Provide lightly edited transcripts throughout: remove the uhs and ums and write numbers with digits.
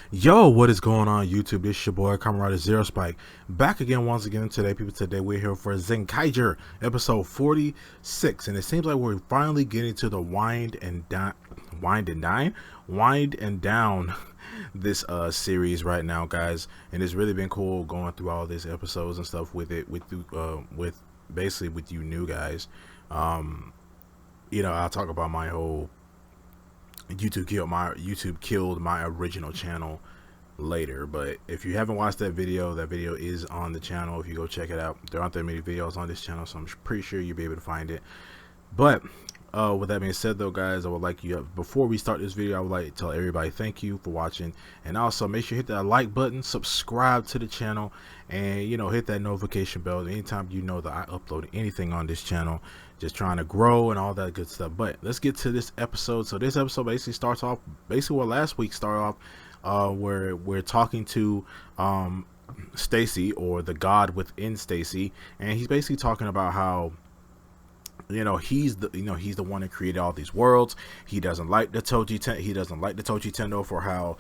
Yo, what is going on YouTube? This your boy Kamen Zero Spike back again once again today, people. Today we're here for Zenkaiger episode 46, and it seems like we're finally getting to the wind and down this series right now, guys. And it's really been cool going through all these episodes and stuff with it with basically with you new guys. I'll talk about my whole YouTube killed my original channel later, but if you haven't watched that video is on the channel. If you go check it out, there aren't that many videos on this channel, so I'm pretty sure you'll be able to find it. But with that being said, though, guys, I would like you, before we start this video, I would like to tell everybody thank you for watching, and also make sure you hit that like button, subscribe to the channel, and hit that notification bell anytime you know that I upload anything on this channel. Just trying to grow and all that good stuff. But let's get to this episode. So this episode basically starts off basically what last week started off, where we're talking to Stacy, or the god within Stacy, and he's basically talking about how he's the one that created all these worlds. He doesn't like the Toji Tendo for how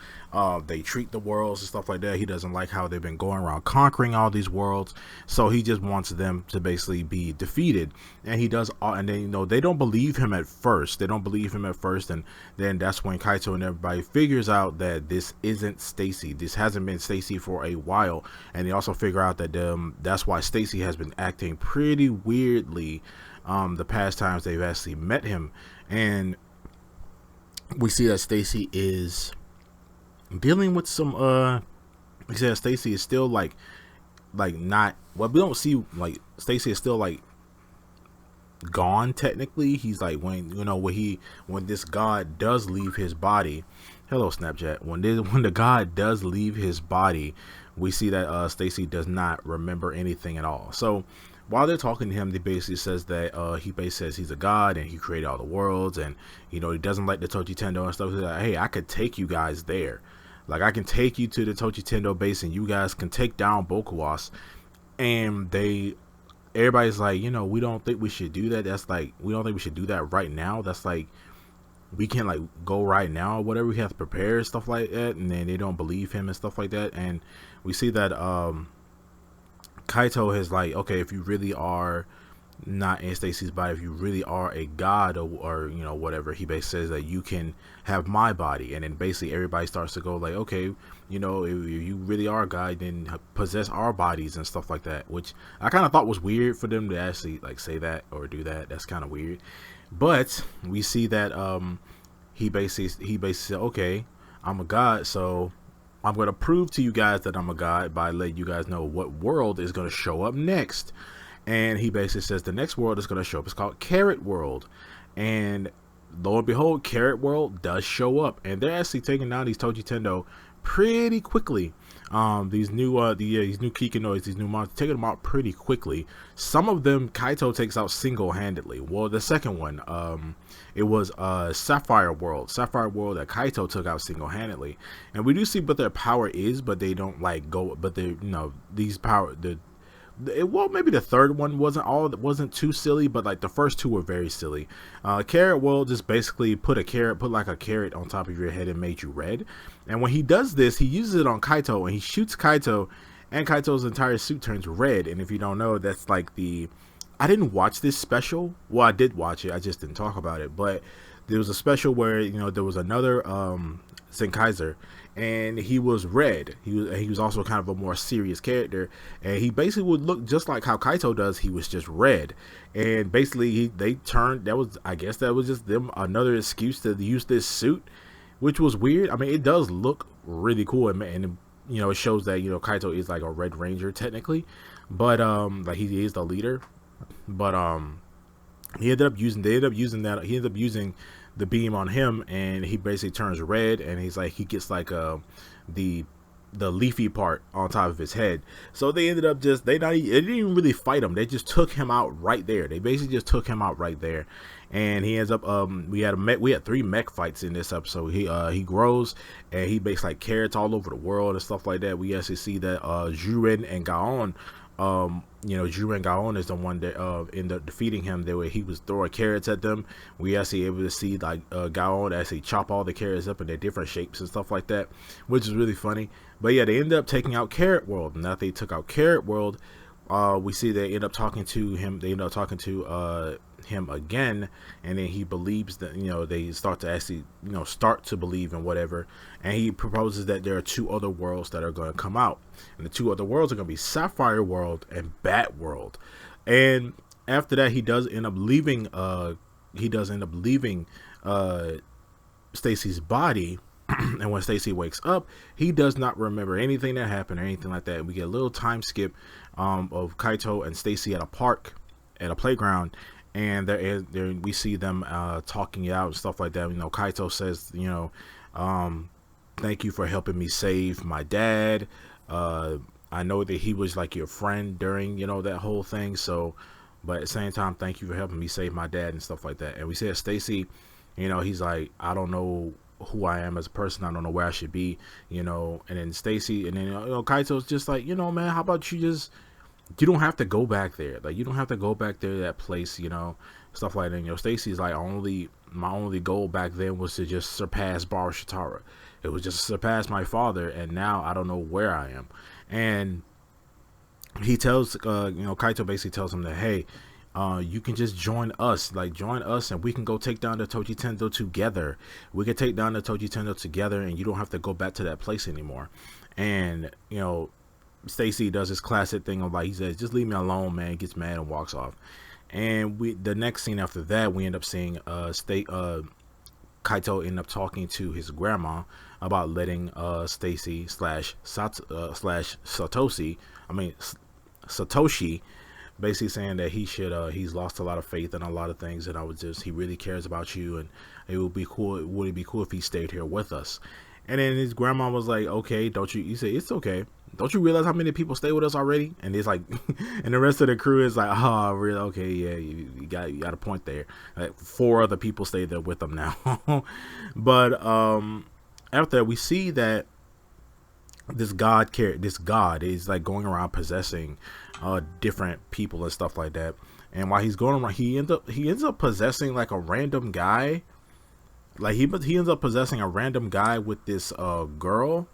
they treat the worlds and stuff like that. He doesn't like how they've been going around conquering all these worlds, so he just wants them to basically be defeated. And he does and then they don't believe him at first. And then that's when Kaito and everybody figures out that this isn't Stacy. This hasn't been Stacy for a while, and they also figure out that that's why Stacy has been acting pretty weirdly the past times they've actually met him. And we see that Stacy is dealing with some Stacy is still like not, well, we don't see, like, Stacy is still like gone technically. He's like, when this god does leave his body, hello Snapchat, when the god does leave his body, we see that Stacy does not remember anything at all. So while they're talking to him, they basically says that he basically says he's a god and he created all the worlds, and he doesn't like the Tochi Tendo and stuff. He's like, hey, I could take you guys there. Like, I can take you to the Tochi Tendo base and you guys can take down Bokuwas. And everybody's like, we don't think we should do that. That's like, we don't think we should do that right now. That's like, we can't like go right now or whatever. We have to prepare, stuff like that. And then they don't believe him and stuff like that. And we see that Kaito is like, okay, if you really are not in Stacy's body, if you really are a god or whatever, he basically says that you can have my body. And then basically everybody starts to go like, okay, if you really are a god, then possess our bodies and stuff like that, which I kind of thought was weird for them to actually like say that or do that. That's kind of weird. But we see that he basically said, okay, I'm a god, so I'm going to prove to you guys that I'm a god by letting you guys know what world is going to show up next. And he basically says the next world is going to show up. It's called Carrot World. And lo and behold, Carrot World does show up. And they're actually taking down these Toji Tendo pretty quickly. These new Kikinoids, these new monsters, taking them out pretty quickly. Some of them Kaito takes out single-handedly. Well, the second one, it was Sapphire World that Kaito took out single-handedly. And we do see what their power is, but they don't like go, but they, these power, well, maybe the third one wasn't too silly, but like the first two were very silly. Carrot will just basically put like a carrot on top of your head and made you red. And when he does this, he uses it on Kaito, and he shoots Kaito, and Kaito's entire suit turns red. And if you don't know, that's like I didn't watch this special. Well, I did watch it, I just didn't talk about it. But there was a special where there was another Zenkaiger, and he was red. He was also kind of a more serious character, and he basically would look just like how Kaito does. He was just red, and basically they turned. I guess that was just them, another excuse to use this suit, which was weird. I mean, it does look really cool, and it shows that Kaito is like a Red Ranger technically, but like he is the leader. But they ended up using the beam on him, and he basically turns red, and he gets like the leafy part on top of his head. So they ended up they didn't even really fight him. They just took him out right there. They basically just took him out right there. And he ends up we had 3 mech fights in this episode. He grows, and he makes like carrots all over the world and stuff like that. We actually see that Juren and Gaon Juren Gaon is the one that ended up defeating him. He was throwing carrots at them. We actually able to see like Gaon actually chop all the carrots up in their different shapes and stuff like that, which is really funny. But yeah, they ended up taking out Carrot World. Now that they took out Carrot World, we see they end up talking to him. They end up talking to him again, and then he believes that they start to actually start to believe in whatever, and he proposes that there are two other worlds that are going to come out, and the two other worlds are going to be Sapphire World and Bat World. And after that, he does end up leaving. Stacy's body. And when Stacy wakes up, he does not remember anything that happened or anything like that. We get a little time skip of Kaito and Stacy at a park, at a playground, and there we see them talking it out and stuff like that. Kaito says, thank you for helping me save my dad. I know that he was like your friend during that whole thing. So, but at the same time, thank you for helping me save my dad and stuff like that. And we see Stacy, he's like, I don't know who I am as a person. I don't know where I should be, and then Stacy, and then Kaito's just like, man, how about you don't have to go back there. Like, you don't have to go back there to that place, stuff like that. Stacy's like, my only goal back then was to just surpass Bar Shitara. It was just surpass my father, and now I don't know where I am. And he tells Kaito basically tells him that, hey, you can just join us, and we can go take down the Toji Tendo together. We can take down the Toji Tendo together, and you don't have to go back to that place anymore. And Stacy does his classic thing of he says, just leave me alone, man. Gets mad and walks off. And the next scene after that, we end up seeing Kaito end up talking to his grandma about letting Stacy slash Satoshi basically saying that he should he's lost a lot of faith in a lot of things, and he really cares about you, and it would be cool if he stayed here with us. And then his grandma was like, okay, he said, it's okay, don't you realize how many people stay with us already? And it's like and the rest of the crew is like, oh really, okay, yeah, you got a point there. Like 4 other people stay there with them now. But after that, we see that this god is like going around possessing different people and stuff like that. And while he's going around, he ends up possessing like a random guy. Like he ends up possessing a random guy with this girl,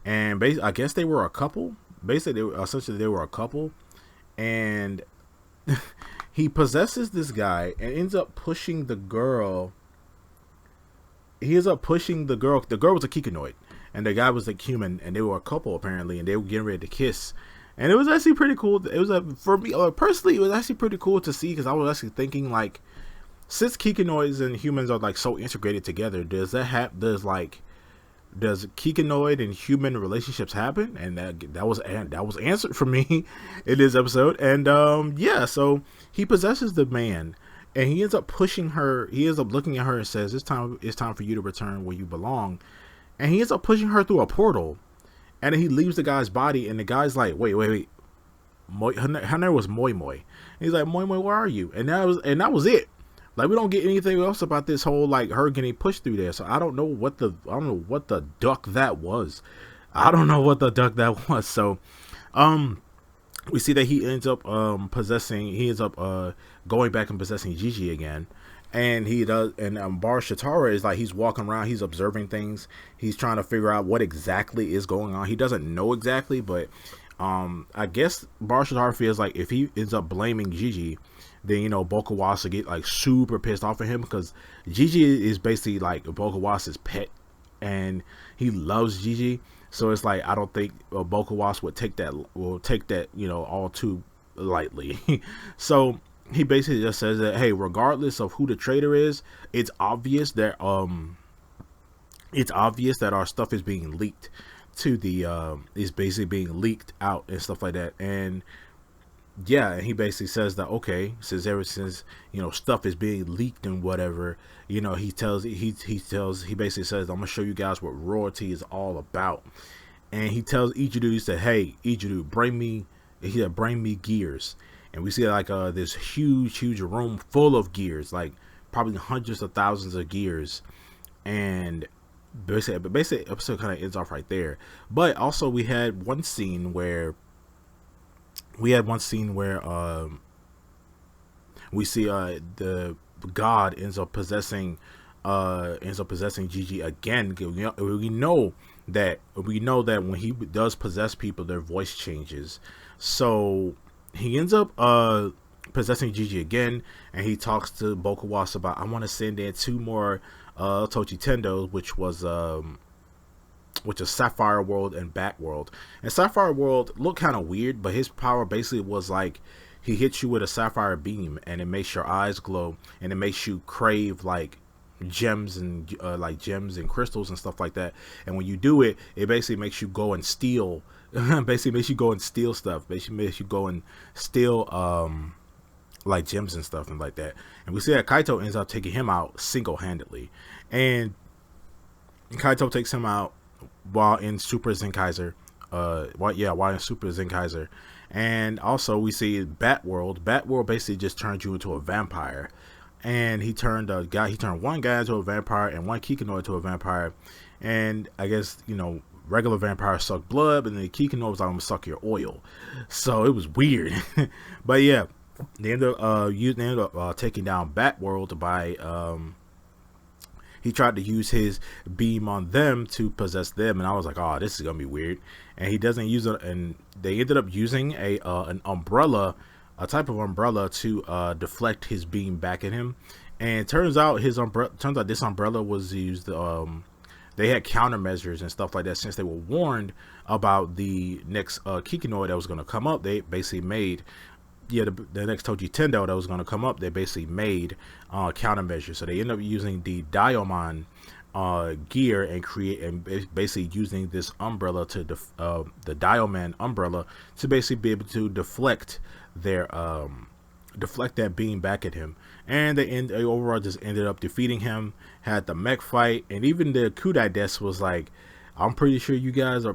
and I guess they were a couple. Essentially they were a couple, and he possesses this guy and ends up pushing the girl. He ends up pushing the girl. The girl was a Kikinoid, and the guy was like human, and they were a couple apparently, and they were getting ready to kiss. And it was actually pretty cool. It was for me personally, it was actually pretty cool to see, because I was actually thinking, like, since Kikinoids and humans are like so integrated together, does Kikinoid and human relationships happen? And that was answered for me in this episode. And yeah, so he possesses the man, and he ends up pushing her. He ends up looking at her and says, it's time for you to return where you belong. And he ends up pushing her through a portal, and then he leaves the guy's body, and the guy's like, wait, her name was Moi Moi. And he's like, Moi Moi, where are you? And that was it. Like, we don't get anything else about this whole, like, her getting pushed through there. So I don't know what the duck that was. So we see that he ends up going back and possessing Gigi again. And he does, and Bar Shitara is like, he's walking around, he's observing things, he's trying to figure out what exactly is going on. He doesn't know exactly, but I guess Bar Shitara feels like if he ends up blaming Gigi, then Bokuwasa get like super pissed off at him, because Gigi is basically like Bokuwasa's pet, and he loves Gigi. So it's like, I don't think Bokuwasa will take that all too lightly. So he basically just says that, hey, regardless of who the traitor is, it's obvious that our stuff is being leaked to the is basically being leaked out and stuff like that. And yeah, and he basically says that, okay, since ever since stuff is being leaked and whatever, he basically says, I'm gonna show you guys what royalty is all about. And he tells Ichidu, he said, hey, Ichidu, bring me gears. And we see like this huge room full of gears, like probably hundreds of thousands of gears. And basically episode kind of ends off right there. But also we had one scene where we had one scene where we see the god ends up possessing Gigi again. We know that when he does possess people, their voice changes. So he ends up possessing Gigi again, and he talks to Bokuwas about, I want to send in two more Tochi Tendos, which is Sapphire World and Bat World. And Sapphire World looked kind of weird, but his power basically was like, he hits you with a sapphire beam, and it makes your eyes glow, and it makes you crave like gems and gems and crystals and stuff like that. And when you do it, it basically makes you go and steal. Basically makes you go and steal stuff. Basically makes you go and steal like gems and stuff and like that. And we see that Kaito ends up taking him out single-handedly, and Kaito takes him out while in Super Zenkaiger. While in Super Zenkaiger. And also we see Bat World. Bat World basically just turned you into a vampire. And he turned one guy into a vampire and one Kikino into a vampire. And I guess, regular vampires suck blood, but then the Kikino was like, I'm gonna suck your oil. So it was weird. But yeah, they ended up taking down Bat World by he tried to use his beam on them to possess them, and I was like, oh, this is gonna be weird. And he doesn't use it, and they ended up using an umbrella, a type of umbrella, to deflect his beam back at him. And it turns out this umbrella was used. They had countermeasures and stuff like that, since they were warned about the next Kikinoid that was going to come up. They basically made the next Toji Tendo that was going to come up. They basically made countermeasures, so they ended up using the Diamond gear and basically using this umbrella to the Diamond umbrella to basically be able to deflect that beam back at him. And they overall just ended up defeating him. Had the mech fight, and even the Kudai desk was like, I'm pretty sure you guys are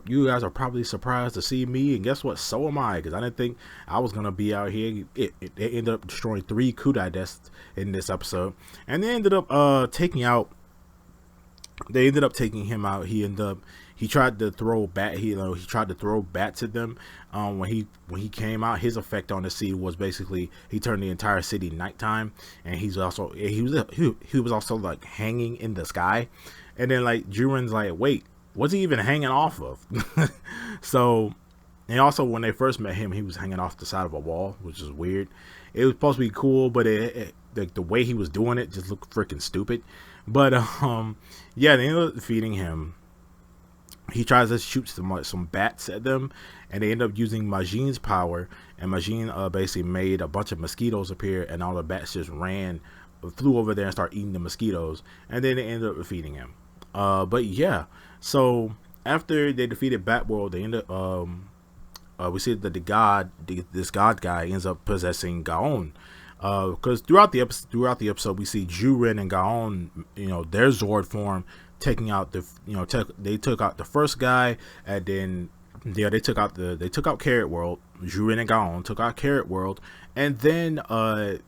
probably surprised to see me, and guess what? So am I, because I didn't think I was gonna be out here. They ended up destroying 3 Kudai desks in this episode, and they ended up taking him out. He tried to throw bats at them. When he came out, his effect on the scene was basically he turned the entire city nighttime, and he was also like hanging in the sky. And then like Juren's like, wait, what's he even hanging off of? So, and also when they first met him, he was hanging off the side of a wall, which is weird. It was supposed to be cool, but the way he was doing it just looked freaking stupid. But yeah, they ended up defeating him. He tries to shoot some bats at them, and they end up using Majin's power. And Majin basically made a bunch of mosquitoes appear, and all the bats just flew over there and started eating the mosquitoes. And then they ended up defeating him. But yeah, so after they defeated Bat World, they ended up we see that this god guy ends up possessing Gaon. Because throughout the episode, we see Juren and Gaon, their Zord form, taking out they took out the first guy, and then they took out Carrot World. Juren and Gaon took out Carrot World, and then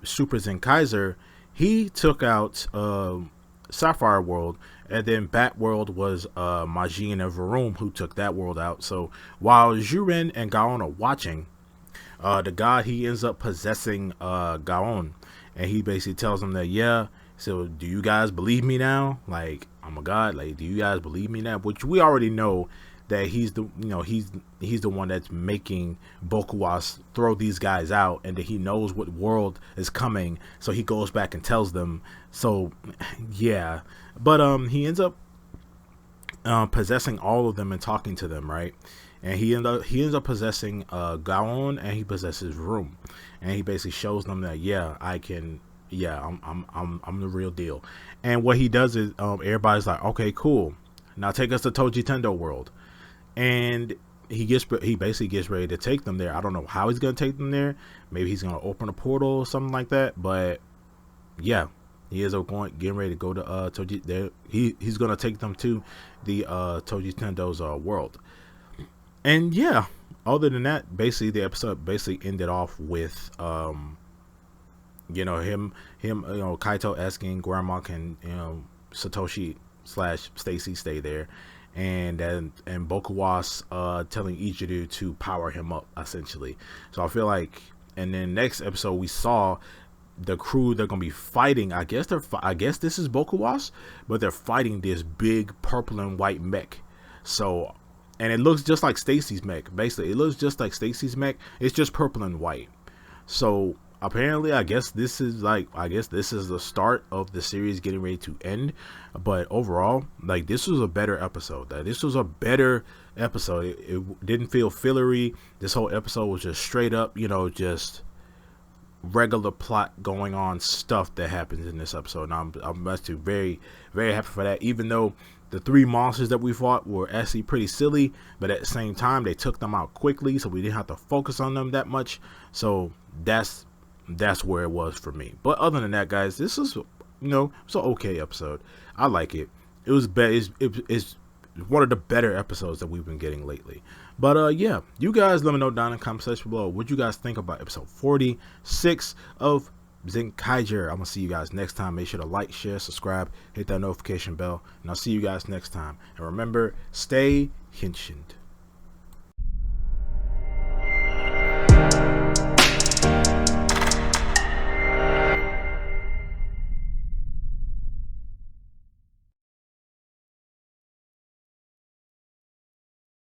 Super Zenkaiger, he took out Sapphire World, and then Bat World was Majin and Varun who took that world out. So while Juren and Gaon are watching, the god, he ends up possessing Gaon, and he basically tells them that, yeah, so do you guys believe me now? Like, I'm a god. Like, do you guys believe me now? Which we already know that he's the one that's making Bokuwas throw these guys out, and that he knows what world is coming, so he goes back and tells them. So yeah, but he ends up possessing all of them and talking to them, right? And he ends up possessing Gaon, and he possesses Room, and he basically shows them that, yeah, I can, yeah, I'm the real deal. And what he does is everybody's like, okay, cool, now take us to Toji Tendo World. And he basically gets ready to take them there. I don't know how he's gonna take them there. Maybe he's gonna open a portal or something like that. But yeah, he is getting ready to go to Toji. There, he's gonna take them to the Toji Tendo's world. And yeah, other than that, basically the episode basically ended off with him Kaito asking Grandma, can Satoshi / Stacy stay there. and Bokuwas telling Ichiru to power him up essentially. So I feel like, and then next episode we saw the crew they're gonna be fighting. I guess this is Bokuwas, but they're fighting this big purple and white mech. So, and it looks just like Stacy's mech. Basically, it looks just like Stacy's mech. It's just purple and white. So apparently, I guess this is the start of the series getting ready to end. But overall, like, this was a better episode. It didn't feel fillery. This whole episode was just straight up, just regular plot going on stuff that happens in this episode. And I'm actually very, very happy for that. Even though the 3 monsters that we fought were actually pretty silly, but at the same time they took them out quickly, so we didn't have to focus on them that much. So that's where it was for me. But other than that, guys, this is it's an okay episode. I like it. It was it's one of the better episodes that we've been getting lately. But yeah, you guys let me know down in the comment section below what you guys think about episode 46 of Zenkaiger. I'm gonna see you guys next time. Make sure to like, share, subscribe, hit that notification bell, and I'll see you guys next time. And remember, stay henshined.